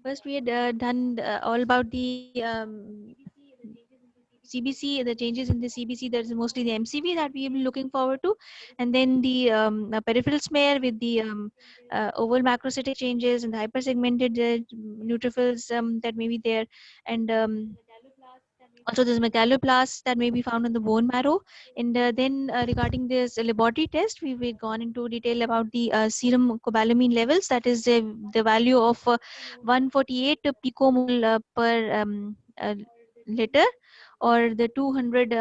First, we had done all about the CBC, the changes in the CBC. That is mostly the MCV that we will be looking forward to, and then the peripheral smear with the oval macrocytic changes and the hypersegmented neutrophils that may be there, and also there's megaloblast that may be found in the bone marrow. And then regarding this laboratory test, we've gone into detail about the serum cobalamin levels. That is the value of 148 picomole per liter, or the 200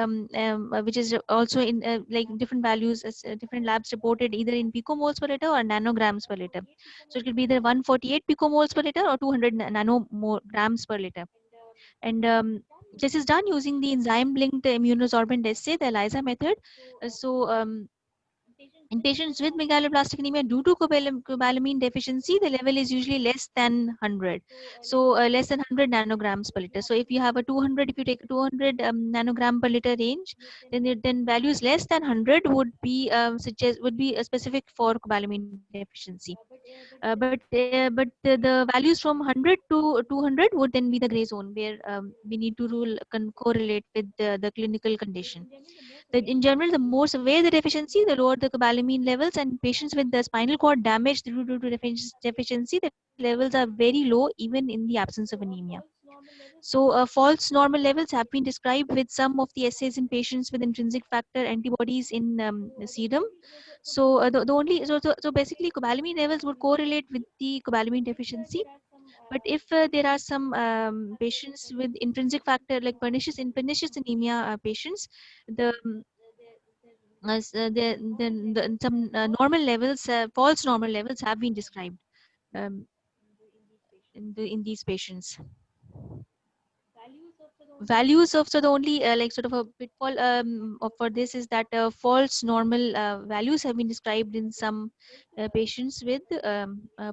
which is also in like different values as different labs reported either in picomoles per liter or nanograms per liter. So it could be either 148 picomoles per liter or 200 nanograms per liter. And this is done using the enzyme linked immunosorbent assay, the ELISA method. In patients with megaloblastic anemia due to cobalamin deficiency, the level is usually less than 100. So less than 100 nanograms per liter. So if you have a 200, if you take a 200 nanogram per liter range, then values less than 100 would be specific for cobalamin deficiency. But the values from 100 to 200 would then be the gray zone where we need to correlate with the clinical condition. In general, the more severe the deficiency, the lower the cobalamin levels, and patients with the spinal cord damage due to deficiency, the levels are very low even in the absence of anemia. So, false normal levels have been described with some of the assays in patients with intrinsic factor antibodies in serum. So, the only so basically, cobalamin levels would correlate with the cobalamin deficiency. But if there are some patients with intrinsic factor like pernicious anemia patients, the some normal levels, false normal levels, have been described um, in these patients. Values of so the only like sort of a pitfall for this is that false normal values have been described in some patients with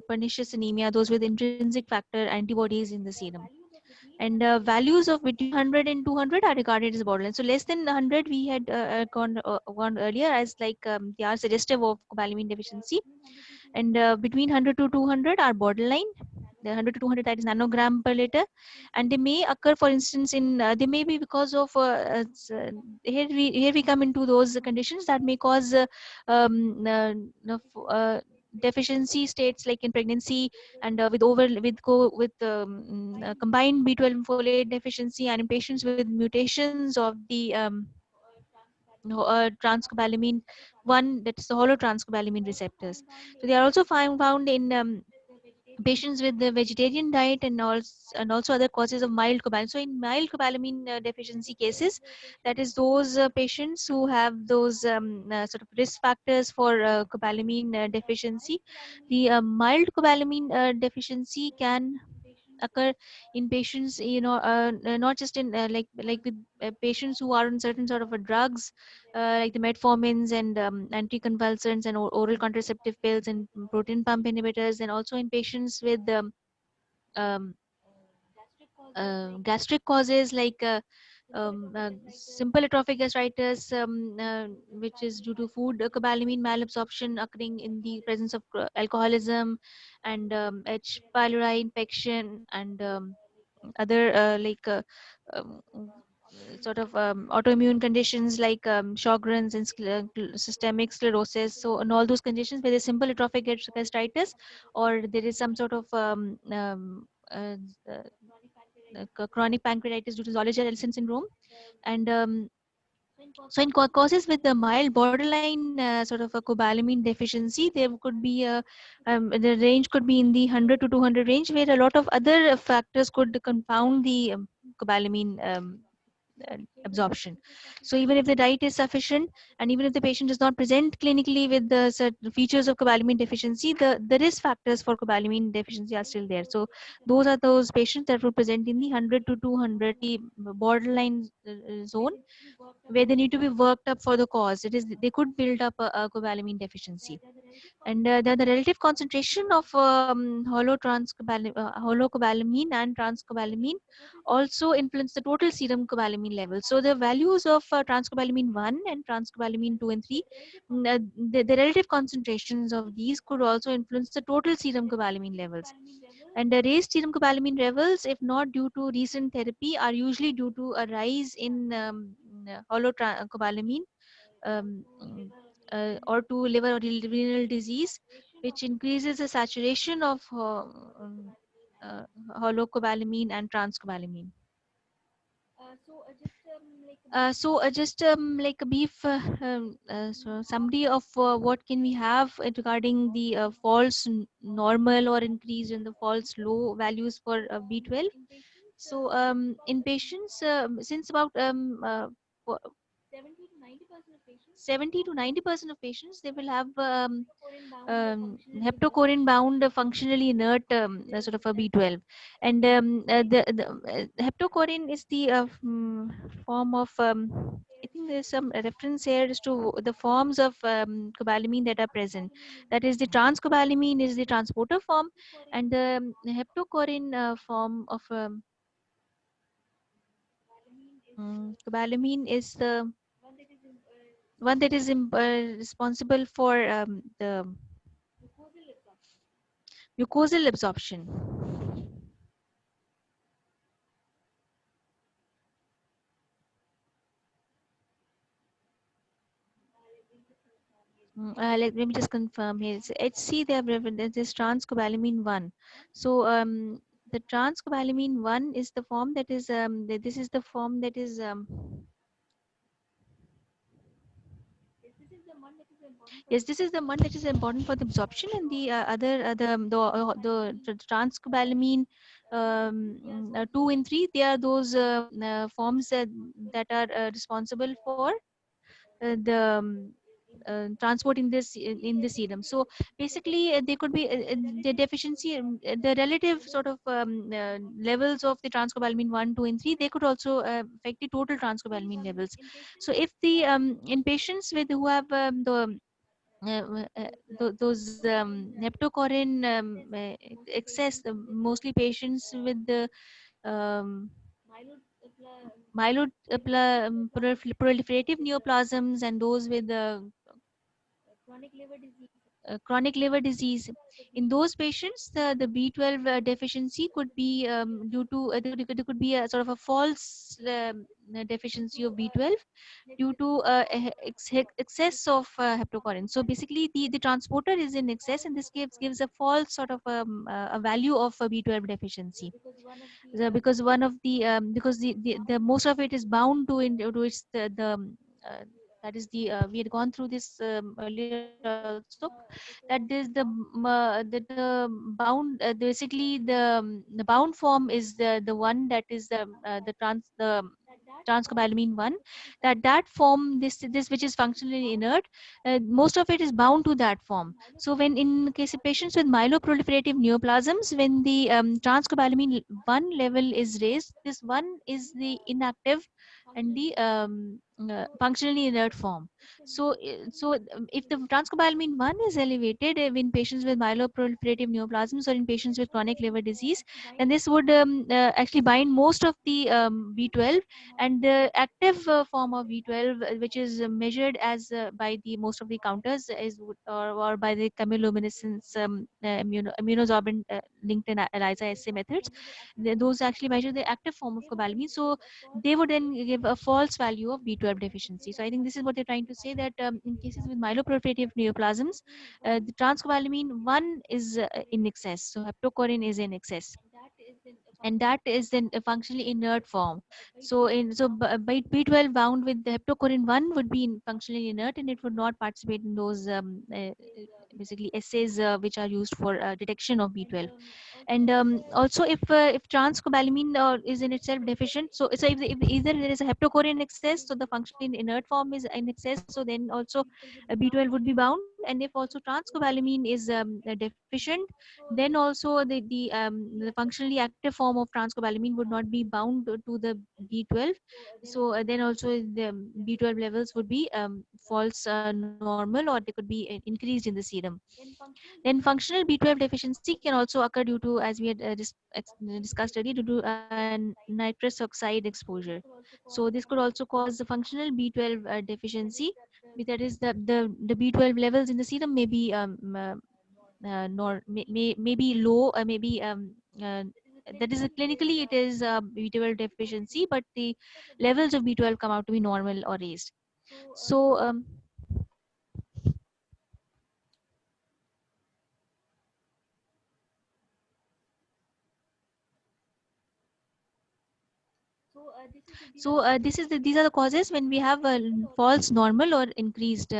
pernicious anemia, those with intrinsic factor antibodies in the serum. And values of between 100 and 200 are regarded as borderline. So less than 100 we had gone earlier as like they are suggestive of cobalamin deficiency, and between 100 to 200 are borderline. The 100 to 200, that is nanogram per liter, and they may occur, for instance, in they may be because of here we come into those conditions that may cause deficiency states like in pregnancy, and combined B12 folate deficiency, and in patients with mutations of the transcobalamin 1, that is the holotranscobalamin receptors. So they are also found in patients with the vegetarian diet, and also other causes of mild cobalamin. So in mild cobalamin deficiency cases, that is those patients who have those sort of risk factors for cobalamin deficiency, the mild cobalamin deficiency can occur in patients, not just in like with patients who are on certain sort of drugs, like the metformins and anticonvulsants and oral contraceptive pills and protein pump inhibitors, and also in patients with um, gastric causes like simple atrophic gastritis, which is due to food cobalamin malabsorption occurring in the presence of alcoholism, and H. pylori infection, and other um, sort of autoimmune conditions like Sjogren's and systemic sclerosis. So, in all those conditions where there's simple atrophic gastritis, or there is some sort of chronic pancreatitis due to Zollinger-Ellison syndrome, and so in causes with the mild borderline sort of a cobalamin deficiency, there could be the range could be in the 100 to 200 range, where a lot of other factors could confound the cobalamin absorption. So even if the diet is sufficient, and even if the patient does not present clinically with the certain features of cobalamin deficiency, the risk factors for cobalamin deficiency are still there. So those are those patients that will present in the 100 to 200 borderline zone, where they need to be worked up for the cause. It is they could build up a cobalamin deficiency, and the relative concentration of holocobalamin and transcobalamin also influence the total serum cobalamin level. So the values of transcobalamin 1 and transcobalamin 2 and 3, the relative concentrations of these could also influence the total serum cobalamin levels. And the raised serum cobalamin levels, if not due to recent therapy, are usually due to a rise in cobalamin, or to liver or renal disease, which increases the saturation of uh, holocobalamin and transcobalamin. Just like a brief summary of what can we have regarding the false normal or increase in the false low values for B12. So in patients, since about for 70 to 90% of patients, they will have heptocorrin bound functionally inert sort of a B12. And heptocorrin is the form of I think there's some reference here as to the forms of cobalamin that are present. That is, the transcobalamin is the transporter form, and the heptocorrin form of cobalamin is the one that is responsible for the mucosal absorption. Let me just confirm here. It's HC, they have written this is transcobalamin 1. So the transcobalamin 1 is the form that is this is the form that is yes, this is the one that is important for the absorption, and the other the transcobalamin 2 and 3, they are those forms that are responsible for the transport in the serum. So basically they could be the deficiency, the relative sort of levels of the transcobalamin 1, 2 and 3, they could also affect the total transcobalamin levels. So if the in patients with who have those heptocorrin excess, mostly patients with the um, proliferative neoplasms, and those with chronic liver disease. In those patients, the B12 deficiency could be due to there could be a sort of a false deficiency of B12 due to excess of heptocorrin. So basically, the transporter is in excess, and this gives a false sort of a value of a B12 deficiency. So because one of the because the most of it is bound to its that is the we had gone through this earlier also, that is the bound basically the bound form is the one that is the transcobalamin 1, that form, this which is functionally inert, most of it is bound to that form. So when in case of patients with myeloproliferative neoplasms, when the transcobalamin 1 level is raised, this one is the inactive and the functionally inert form. So if the transcobalamin 1 is elevated in patients with myeloproliferative neoplasms or in patients with chronic liver disease, then this would actually bind most of the B12, and the active form of B12, which is measured as by the most of the counters is or by the chemiluminescence immunosorbent linked and ELISA assay methods, those actually measure the active form of cobalamin. So they would then give a false value of B12 deficiency. So I think this is what they're trying to say, that in cases with myeloproliferative neoplasms, the transcobalamin 1 is in excess, so heptocorrin is in excess, and that is then a functionally inert form. So by B12 bound with the heptocorrin 1 would be functionally inert, and it would not participate in those basically assays which are used for detection of B12. And also if transcobalamin is in itself deficient, so if either there is a heptocorrin excess, so the functionally inert form is in excess, so then also B12 would be bound. And if also transcobalamin is deficient, then also the functionally active form of transcobalamin would not be bound to the B12. So then also the B12 levels would be false normal, or they could be increased in the serum. Then functional B12 deficiency can also occur due to, as we had discussed earlier, due to nitrous oxide exposure. So this could also cause the functional B12 deficiency. That is the B12 levels in the serum may be nor may be low, maybe uh, that is clinically it is B12 deficiency, but the levels of B12 come out to be normal or raised. So these are the causes when we have false normal or increased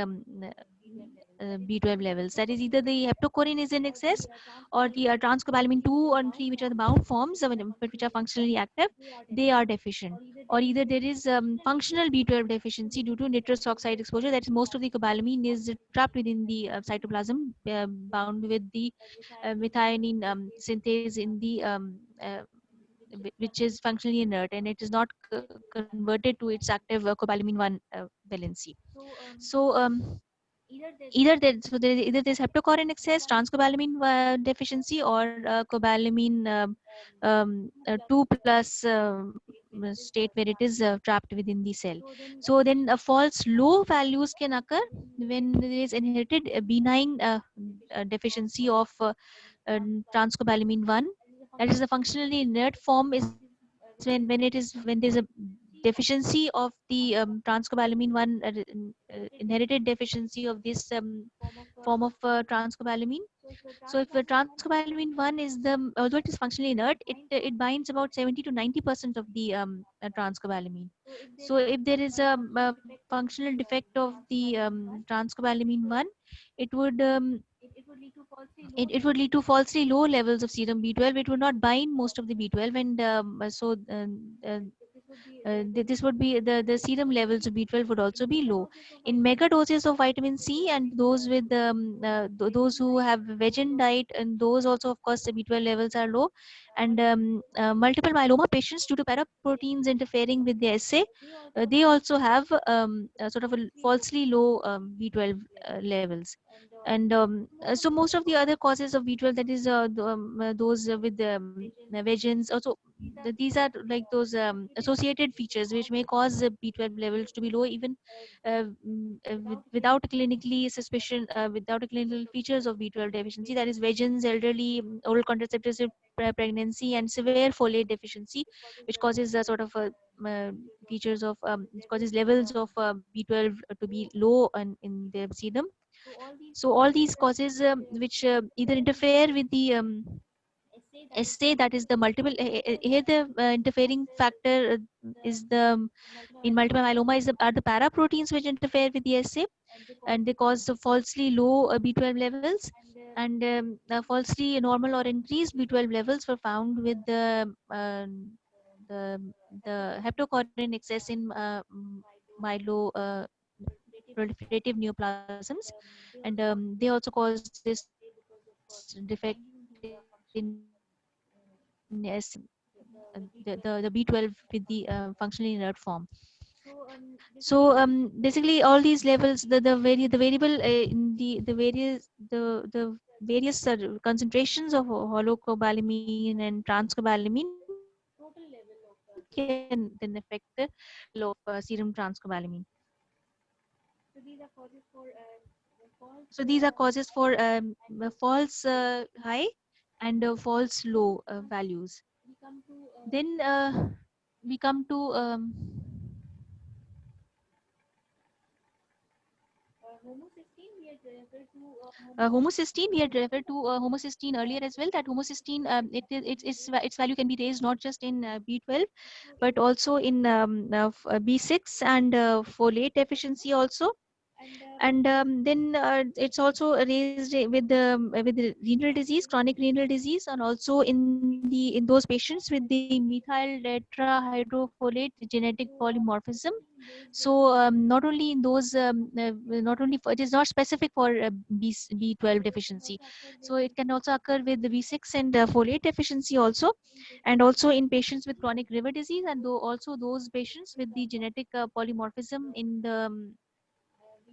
B12 levels. That is either the heptocorrin is in excess, or the transcobalamin 2 or 3, which are the bound forms, but which are functionally active, they are deficient. Or either there is functional B12 deficiency due to nitrous oxide exposure. That is, most of the cobalamin is trapped within the cytoplasm, bound with the methionine synthase in the which is functionally inert, and it is not converted to its active cobalamin 1 valency. So either there's heptochlorine excess, transcobalamin deficiency, or cobalamin 2 plus state where it is trapped within the cell. So then false low values can occur when there is inherited benign deficiency of transcobalamin 1. That is, the functionally inert form is when there's a deficiency of the transcobalamin 1, inherited deficiency of this form of transcobalamin. So if transcobalamin 1 is although it is functionally inert, it binds about 70 to 90% of the transcobalamin. So if there is a functional defect of the transcobalamin 1, it would it would lead to falsely low levels of serum B12. It would not bind most of the B12, and uh, this would be the serum levels of B12 would also be low. In mega doses of vitamin C, and those with those who have vegan diet, and those also, of course, the B12 levels are low. And multiple myeloma patients, due to paraproteins interfering with the assay, they also have sort of a falsely low B12 levels. And so most of the other causes of B12, that is those with vegans also, these are like those associated features which may cause B12 levels to be low, even without a clinically suspicion, without a clinical features of B12 deficiency. That is, vegans, elderly, oral contraceptives, pregnancy, and severe folate deficiency, which causes a sort of uh, features of causes levels of B12 to be low in the sebum. So all these causes which either interfere with the assay, that is the multiple here the interfering factor is the in multiple myeloma are the paraproteins which interfere with the assay, and they cause the falsely low B12 levels, and falsely normal or increased B12 levels were found with the heptochlorine excess in myelo proliferative neoplasms, and they also cause this defect in the B12 with the functionally inert form. So basically all these levels, the variable in the various concentrations of holocobalamin and transcobalamin can then affect the level of serum transcobalamin. So these are causes for false high and false low values. Then we come to homocysteine. We had referred to homocysteine earlier as well. That homocysteine, its value can be raised not just in B12, but also in B6 and folate deficiency also. And then it's also raised with the renal disease, chronic renal disease, and also in those patients with the methyl tetrahydrofolate genetic polymorphism. So not only in those not only for, it is not specific for B12 deficiency, so it can also occur with the B6 and folate deficiency also, and also in patients with chronic liver disease, and also those patients with the genetic polymorphism in the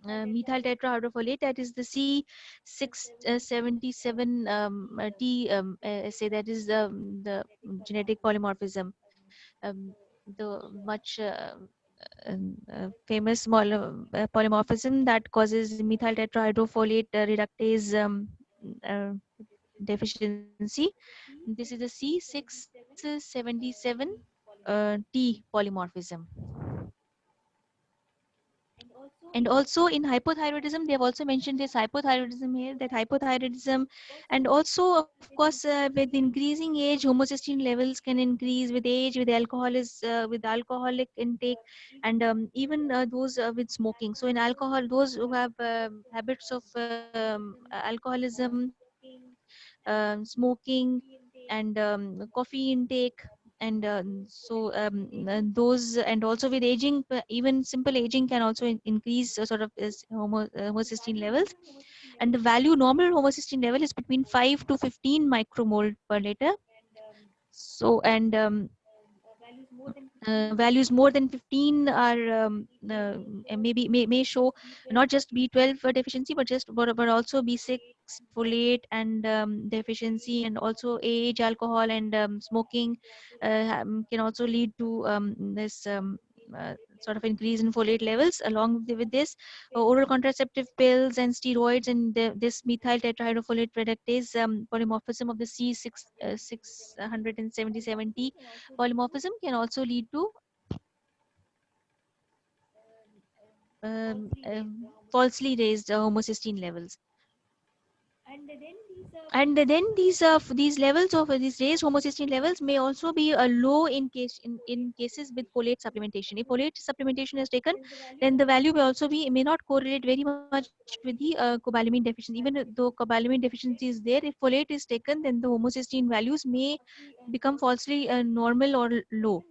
methyl tetrahydrofolate, that is the C677 T assay, that is the genetic polymorphism, the much famous polymorphism that causes methyl tetrahydrofolate reductase uh, deficiency. this is the C677 T polymorphism. And also in hypothyroidism, they have also mentioned this hypothyroidism here, that hypothyroidism, and also of course with increasing age, homocysteine levels can increase with age, with with alcoholic intake, and even those with smoking. So in alcohol, those who have habits of alcoholism, smoking, and coffee intake, and those, and also with aging, even simple aging can also increase sort of homocysteine levels. And the value, normal homocysteine level is between 5 to 15 micromole per liter. So, and values more than 15 are may show not just B12 deficiency, but also B6, folate, and deficiency, and also age, alcohol, and smoking can also lead to this sort of increase in folate levels. Along with this, oral contraceptive pills and steroids, and this methyl tetrahydrofolate reductase polymorphism of the C677T polymorphism can also lead to falsely raised homocysteine levels. And then these levels of these raised homocysteine levels may also be low in cases with folate supplementation. If folate supplementation is taken, then the value may not correlate very much with the cobalamin deficiency. Even though cobalamin deficiency is there, if folate is taken, then the homocysteine values may become falsely normal or low.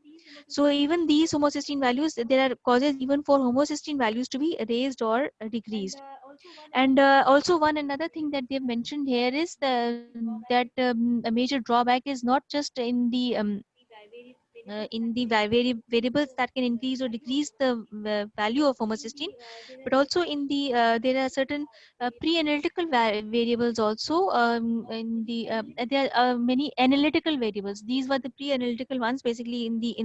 So even these homocysteine values, there are causes even for homocysteine values to be raised or decreased. And also one another thing that they've mentioned here is that a major drawback is not just in the variables that can increase or decrease the value of homocysteine, but also in the there are certain pre-analytical variables also. There are many analytical variables. These were the pre-analytical ones, basically in the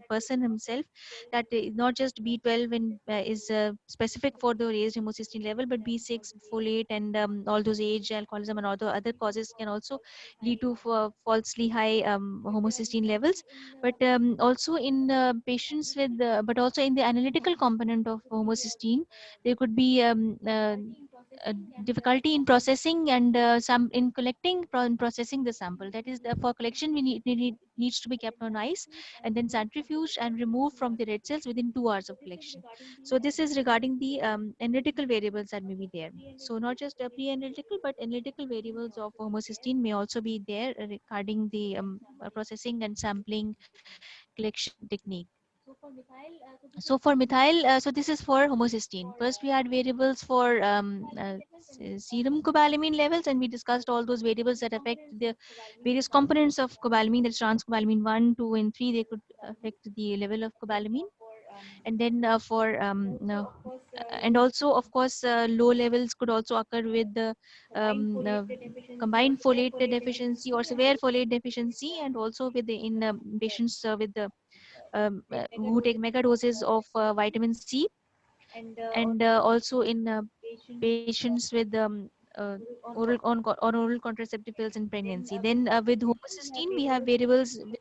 person himself, that not just B12 is specific for the raised homocysteine level, but B6, folate, and all those age, alcoholism, and all the other causes can also lead to falsely high homocysteine levels. But also in patients with but also in the analytical component of homocysteine, there could be difficulty in processing and some in collecting and processing the sample. That is, for collection needs to be kept on ice and then centrifuged and removed from the red cells within 2 hours of collection. So this is regarding the analytical variables that may be there. So not just pre-analytical, but analytical variables of homocysteine may also be there regarding the processing and sampling collection technique. So for methyl, so this is for homocysteine. First, we had variables for serum cobalamin levels, and we discussed all those variables that affect the various components of cobalamin. That's transcobalamin 1, 2, and 3. They could affect the level of cobalamin. And then and also, of course, low levels could also occur with the combined folate deficiency or severe folate deficiency, and also with the in patients with the who take mega doses of vitamin C, and also in patients with oral contraceptive pills in pregnancy. Then with homocysteine, we have variables with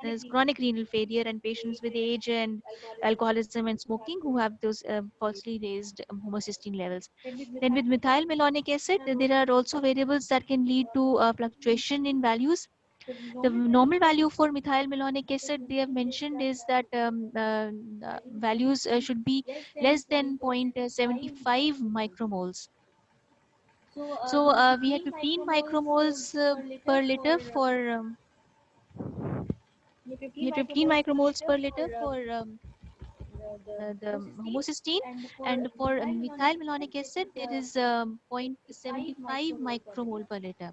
there's chronic renal failure and patients with age and alcoholism and smoking who have those falsely raised homocysteine levels. Then with methyl malonic acid, there are also variables that can lead to fluctuation in values. The normal value for methyl malonic acid they have mentioned is that values should be less than 0.75 micromoles. So we had 15 micromoles per liter for we had 15 micromoles per liter for the homocysteine, and for methyl malonic acid there is 0.75 micromole per liter.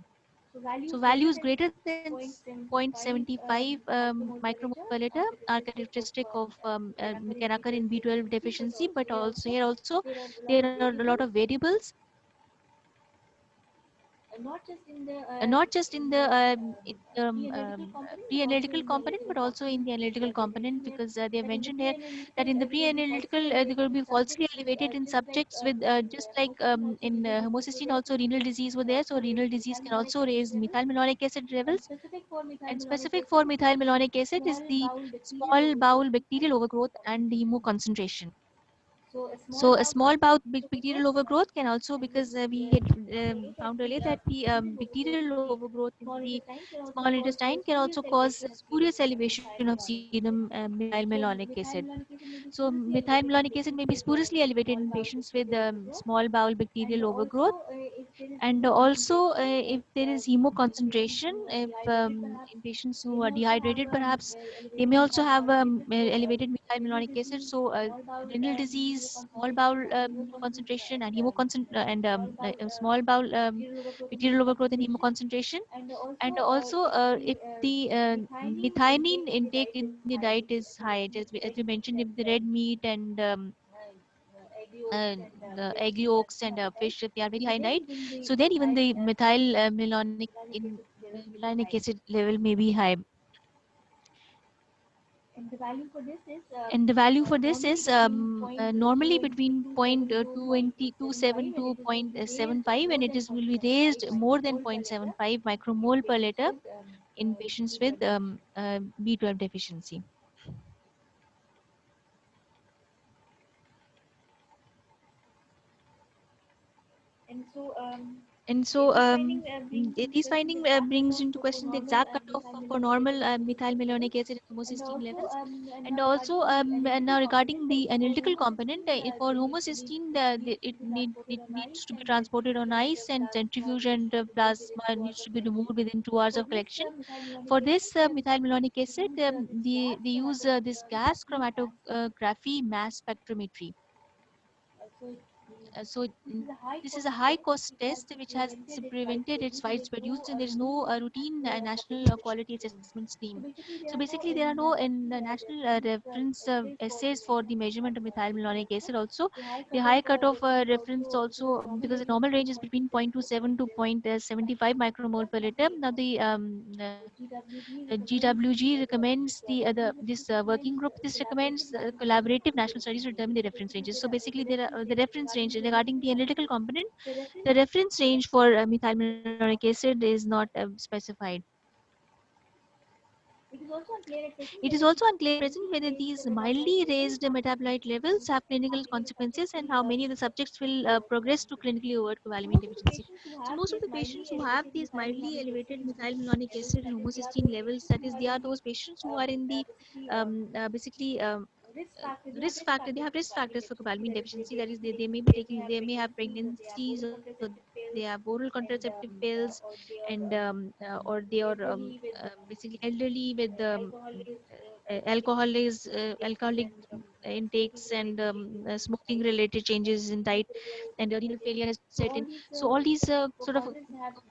So values greater than 0.75 micromole per liter are characteristic of can occur in B12 deficiency, but also here also there are a lot of variables not just in the pre-analytical component, but also in the analytical component, because they have mentioned here that in the pre-analytical they will be falsely elevated in subjects with just like in homocysteine also renal disease were there. So renal disease can also raise methylmalonic acid levels, and specific for methylmalonic acid is the small bowel bacterial overgrowth and hemoconcentration. So a small bowel bacterial overgrowth can also, because we had found earlier that the bacterial overgrowth in the small intestine can also cause spurious elevation of serum methylmalonic acid. So methylmalonic acid may be spuriously elevated in patients with small bowel bacterial overgrowth. And also, if there is hemoconcentration, if in patients who are dehydrated, perhaps they may also have elevated methylmalonic acid. So, renal disease, small bowel concentration, and small bowel bacterial overgrowth and hemoconcentration. And also, if the methionine intake in the diet is high, as we mentioned, if the red meat and uh, the egg yolks and fish, if they are very high in diet, so then even the melanic acid level may be high. And the value for this is normally between 0.27 to 0.75, and it is will be raised more than 0.75 micromole per liter in patients with B12 deficiency. And so these finding brings into question the exact cutoff for normal methylmalonic acid and homocysteine levels. And also now regarding the analytical component, for homocysteine, it needs to be transported on ice, and centrifuge and plasma needs to be removed within 2 hours of collection. For this methylmalonic acid, they use this gas chromatography mass spectrometry. This is a high cost test which has prevented its widespread use, and there is no routine national quality assessment scheme. So basically there are no national reference essays for the measurement of methylmalonic acid. Also the high cutoff reference also, because the normal range is between 0.27 to 0.75 micromole per liter. Now GWG recommends the this working group. This recommends collaborative national studies to determine the reference ranges. So basically, there are the reference range regarding the analytical component. The reference range for methylmalonic acid is not specified. It is also unclear at present whether these mildly raised metabolite levels have clinical consequences, and how many of the subjects will progress to clinically overt cobalamin deficiency. So most of the patients who have these mildly elevated methylmalonic acid and homocysteine levels, that is, they are those patients who are in the basically risk factor. They have risk factors for cobalamin deficiency. That is, they may be taking, they may have pregnancies, or they have oral contraceptive pills, and or they are basically elderly with alcoholic intakes, and smoking related changes in diet, and renal failure has set in. So all these sort of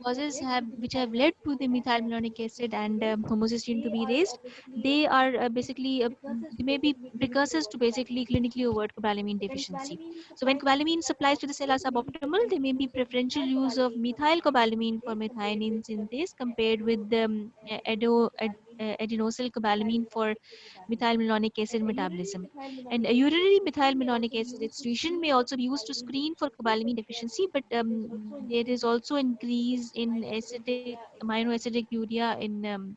causes have which have led to the methylmalonic acid and homocysteine to be raised. They are basically they may be precursors to basically clinically overt cobalamin deficiency. So when cobalamin supplies to the cell are suboptimal, there may be preferential use of methylcobalamin for methionine synthase compared with the adenosyl cobalamin for methylmalonic acid metabolism. And urinary methylmalonic acid excretion may also be used to screen for cobalamin deficiency, but there is also increase in acidic aminoacidic urea in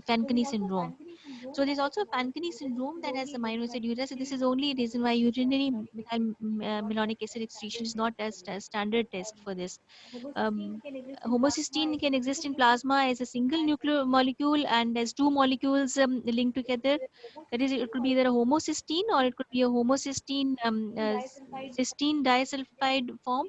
Fanconi syndrome. So there's also Fanconi syndrome that has amino acid urea. So this is only reason why urinary malonic acid excretion is not as a standard test for this. Um, Homocysteine can exist in plasma as a single nuclear molecule and as two molecules linked together. That is, it could be either a homocysteine or it could be a homocysteine cysteine disulfide form.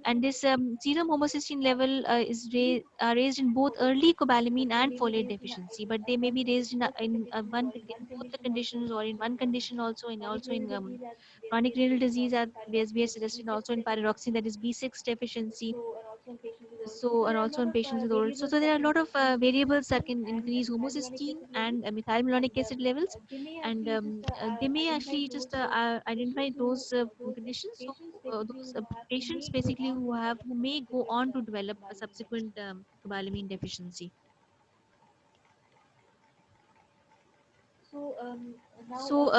And this serum homocysteine level are raised in both early cobalamin and folate deficiency, but they may be raised in both the conditions, or in one condition also, in chronic renal disease, as we have suggested, also in pyridoxine, that is B6 deficiency. So, and also in patients with oral. So there are a lot of variables that can increase homocysteine and methylmalonic acid levels, and they may actually just identify those conditions. So those patients basically who may go on to develop a subsequent cobalamin deficiency. So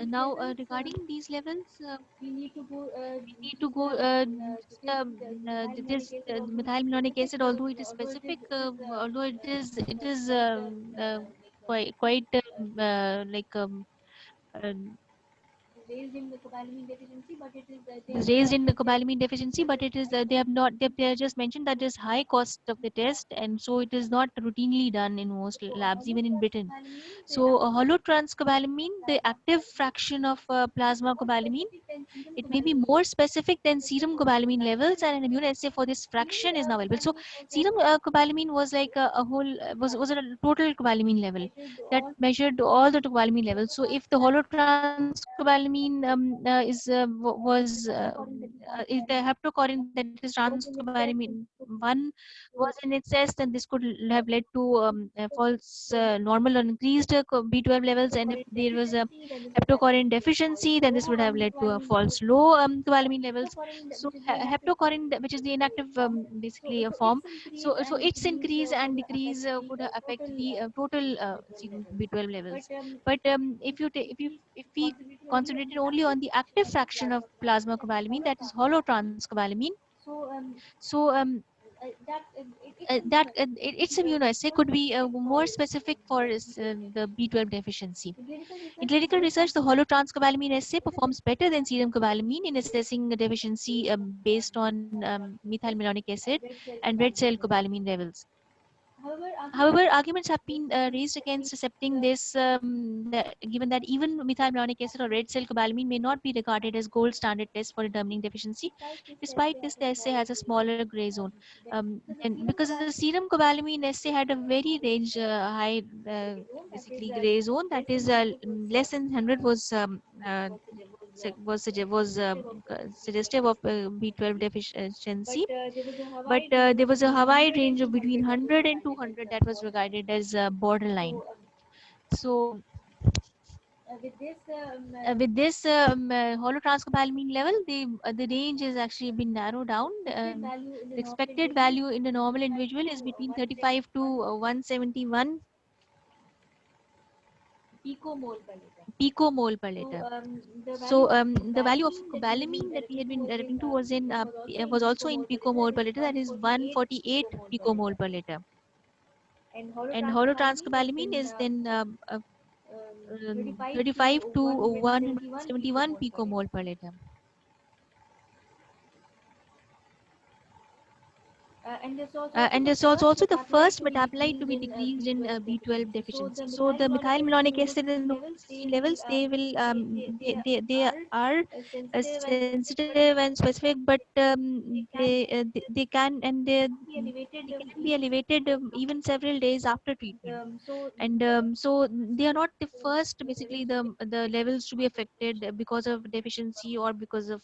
now regarding these levels, we need to go just this methylmalonic acid, although it is specific, although it is quite like uh, it is raised in the cobalamin deficiency, but it is they have not they have just mentioned that there's high cost of the test, and so it is not routinely done in most labs, even in Britain. So holotrans cobalamin, the active fraction of plasma cobalamin, it may be more specific than serum cobalamin levels, and an immunoassay for this fraction is now available. So serum cobalamin was like a whole was a total cobalamin level that measured all the cobalamin levels. So if the holotrans cobalamin is the heptocorrin, that is trans cobalamin 1 was in excess, then this could have led to false normal or increased B12 levels, and if there was a heptocorrin deficiency, then this would have led to a false low cobalamin levels. So heptocorrin, which is the inactive basically a form, so its increase and decrease could affect the total serum B12 levels. But if we concentrated only on the active fraction of plasma cobalamin, that is holotrans cobalamin, so its immunoassay could be more specific for the B12 deficiency. In clinical research, the holotranscobalamin assay performs better than serum cobalamin in assessing a deficiency based on methylmalonic acid and red cell cobalamin levels. However, arguments have been raised against accepting this, given that even methylmalonic acid or red cell cobalamin may not be regarded as gold standard test for determining deficiency. Despite this, the assay has a smaller gray zone. And because the serum cobalamin assay had a very range high, basically gray zone, that is less than 100 was suggestive of B12 deficiency, but there was a wide range of between 100 and 200 that was regarded as borderline. So with this holotranscobalamin level, the range has actually been narrowed down. The expected value in a normal individual is between 35 to 171 picomole per liter. So the value of cobalamin that we had been referring to was was also in picomole per liter, that is 148 picomole per liter. And holotranscobalamin is then 35 to 171 picomole per liter. And this was also the first metabolite to be decreased in B12 deficiency. So the methylmalonic acid and homocysteine levels, they are sensitive and specific, but they can they can be elevated even several days after treatment. And so they are not the first, basically the levels to be affected because of deficiency or because of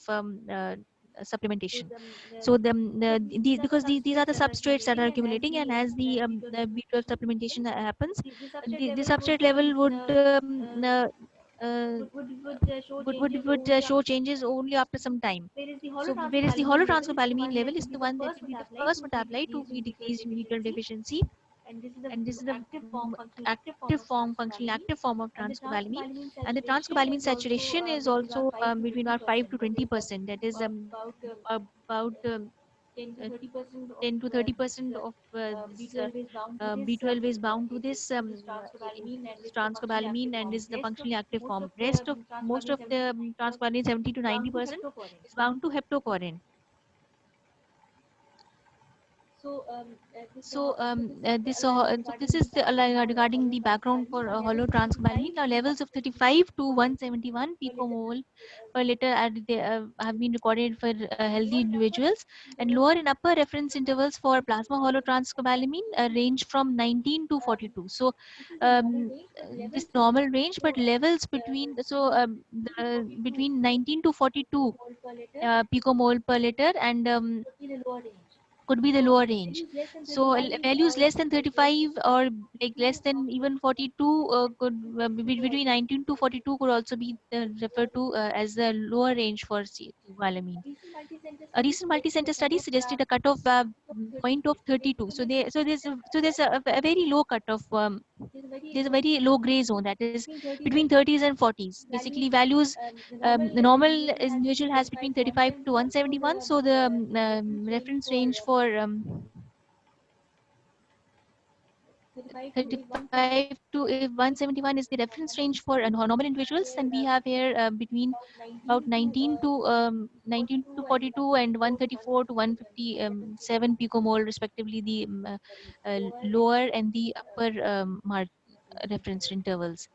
supplementation. So because these are the substrates that are accumulating, and as the B12 supplementation happens, the substrate level uh, would show changes only after some time. So whereas the holotranscobalamin level is the one that will be the first metabolite to be decreased in B12 deficiency, and this is the functionally active form of transcobalamin. And the transcobalamin saturation is also between about 5 to 20%. That is about uh, 10 to 30% of this B12 is bound to this which is transcobalamin and is the functionally active form. Rest of most of the transcobalamin, 70 to 90%, is bound to heptocorrin. So this is regarding the background for holotranscobalamin. Now levels of 35 to 171 picomole per liter have been recorded for healthy individuals, and lower and upper reference intervals for plasma holotranscobalamin range from 19 to 42. So this normal range, but levels between 19 to 42 picomole per liter, and could be the lower range. So values less than 35 or like less than even 42 could between 19 to 42 could also be referred to as the lower range for scopolamine. A recent multi-center study suggested a cutoff point of 32. So there's a very low cutoff. There's a very low gray zone, that is between 30s and 40s. Basically, values the normal individual has between 35 to 171. So the reference range for 35 to if 171 is the reference range for normal individuals, then we have here between about 19 to 19 to 42 and 134 to 157 picomole respectively, the lower and the upper reference intervals.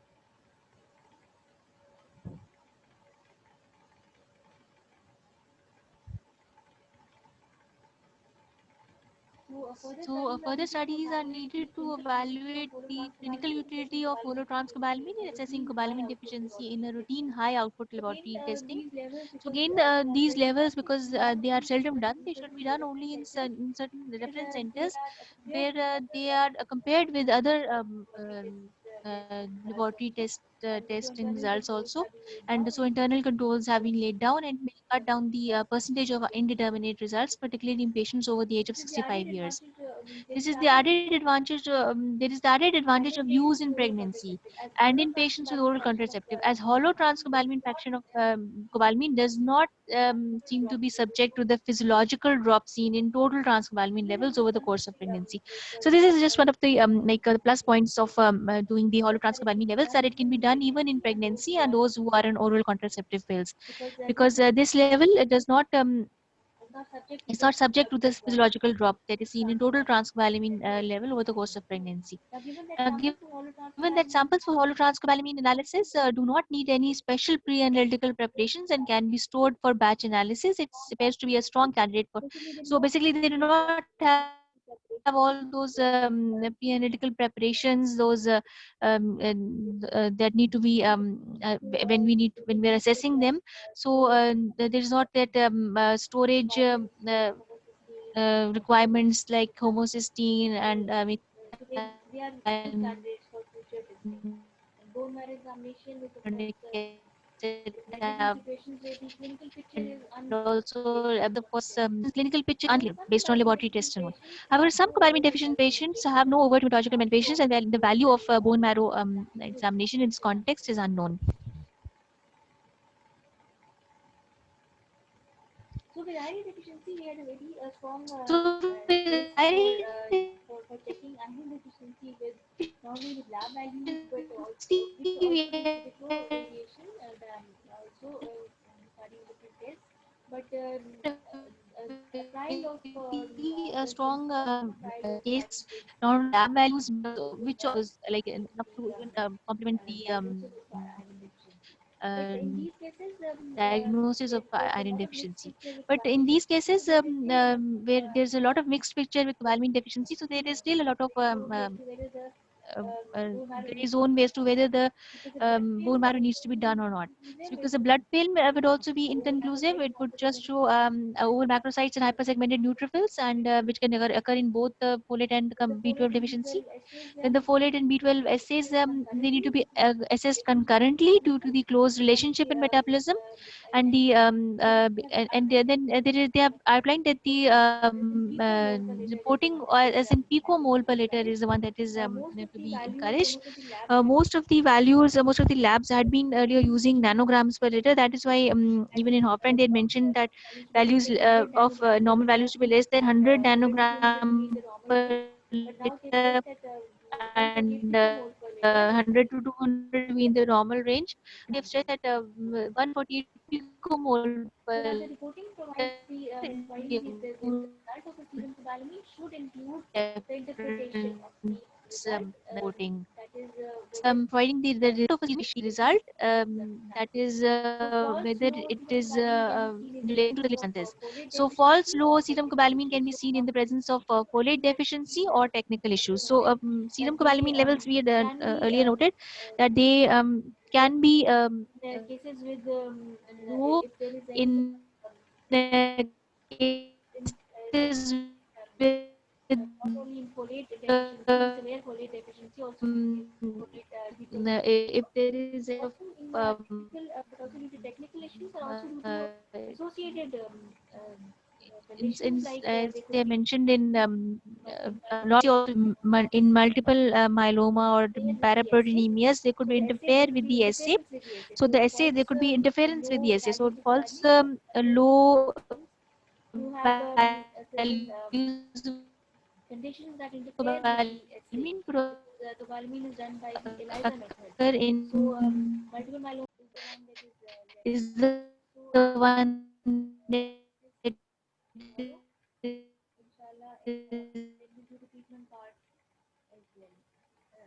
So further studies are needed to evaluate the clinical utility of holotranscobalamin in assessing cobalamin deficiency in a routine high output laboratory testing. So again, these levels, because they are seldom done, they should be done only in certain reference centers where they are compared with other laboratory testing results also. And so internal controls have been laid down and may cut down the percentage of indeterminate results, particularly in patients over the age of 65 years. This is the added advantage. There is the added advantage of use in pregnancy and in patients with oral contraceptive, as hollow transcobalamin fraction of cobalamin does not seem to be subject to the physiological drop seen in total transcobalamin levels over the course of pregnancy. So this is just one of the plus points of doing the hollow transcobalamin levels, that it can be done even in pregnancy and those who are on oral contraceptive pills, because this level does not is not subject to this physiological drop that is seen in total transcobalamin level over the course of pregnancy. Given that samples for holotranscobalamin analysis do not need any special pre-analytical preparations and can be stored for batch analysis, it appears to be a strong candidate for. So basically, they do not have all those pre-analytical preparations, those that need to be when we're assessing them. So there is not that storage requirements like homocysteine and methylmalonic acid and also this clinical picture is unclear based on laboratory tests alone. However, some cobalamin deficient patients have no overt hematological manifestations, and the value of bone marrow examination in this context is unknown. So with iron deficiency, we very strong case, not only lab values, but which was like enough to even complement the diagnosis of iron deficiency. But in these cases, where there's a lot of mixed picture with cobalamin deficiency, so there is still a lot of uh, uh, gray zone as to whether the bone marrow needs to be done or not. So because the blood film would also be inconclusive, it would just show over macrocytes and hypersegmented neutrophils, and which can occur in both the folate and B12 deficiency. Then the folate and B12 assays, they need to be assessed concurrently due to the close relationship in metabolism. And they have outlined that the reporting as in picomole per liter is the one that is to be encouraged. Most of the labs had been earlier using nanograms per liter. That is why even in Hoffman they had mentioned that values of normal values to be less than 100 nanogram per liter, and 100 to 200 to be in the normal range. They've said that 148 picomole per liter is the reference reporting. Providing the result of a result, that is whether it is in relation to the lipsanthus. So false low serum cobalamin can be seen in the presence of folate deficiency or technical issues. So serum cobalamin levels, we had earlier noted that they can be low in cases where with not only in folate the deficiency, in severe folate deficiency, also folate if there is a but also in technical, but also due to technical issues, and also due to associated conditions like as they they could are be mentioned in multiple lot myeloma, in multiple myeloma or interfere with the assay. paraproteinemias, they could So be the assay, there interfere could with be the assay. interference with the assay. So So the it assay, there falls could be interference with the low assay. So value it falls tucobalamine, a low tucobalamine low deficiency. You have certain values conditions that of interfere with the tucobalamine assay could because tucobalamine is done by the ELISA method. occur So in multiple myeloma is the one that is less. is the one So I that will is this tomorrow, inshallah, and then we do the treatment part as well,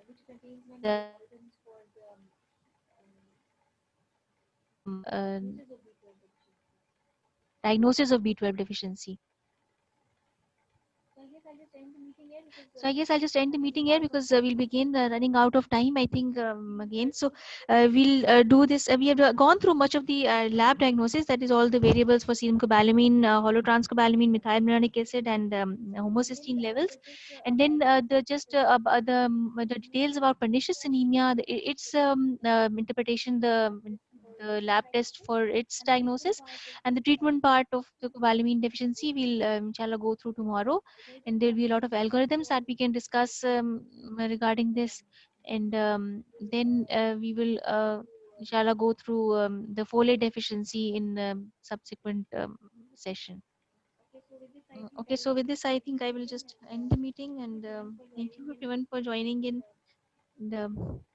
which contains many the algorithms for the diagnosis of B12 deficiency. diagnosis of B12 deficiency. So I guess I'll just end the meeting here because So I guess I'll just end the I think meeting we're here out of because time. we'll begin running out of time. I think again. So Yes. we'll do this. We have gone through much of the lab diagnosis. That is all the variables for serum cobalamin, holotranscobalamin, methylmalonic acid, and Again, homocysteine levels. just And about then the just the details about pernicious anemia, its interpretation, the lab test for its and the treatment diagnosis, part of and the treatment part of the cobalamin deficiency. We'll inshallah go through tomorrow, and algorithms there'll that be a we lot of discussed in algorithms that we can discuss regarding this. And then we will inshallah go through the folate deficiency in subsequent session. okay, so with this I think I Okay, will so with just this I end the think I will meeting, just and end the meeting, thank you and everyone for thank you joining in. everyone for joining in. Uh, And,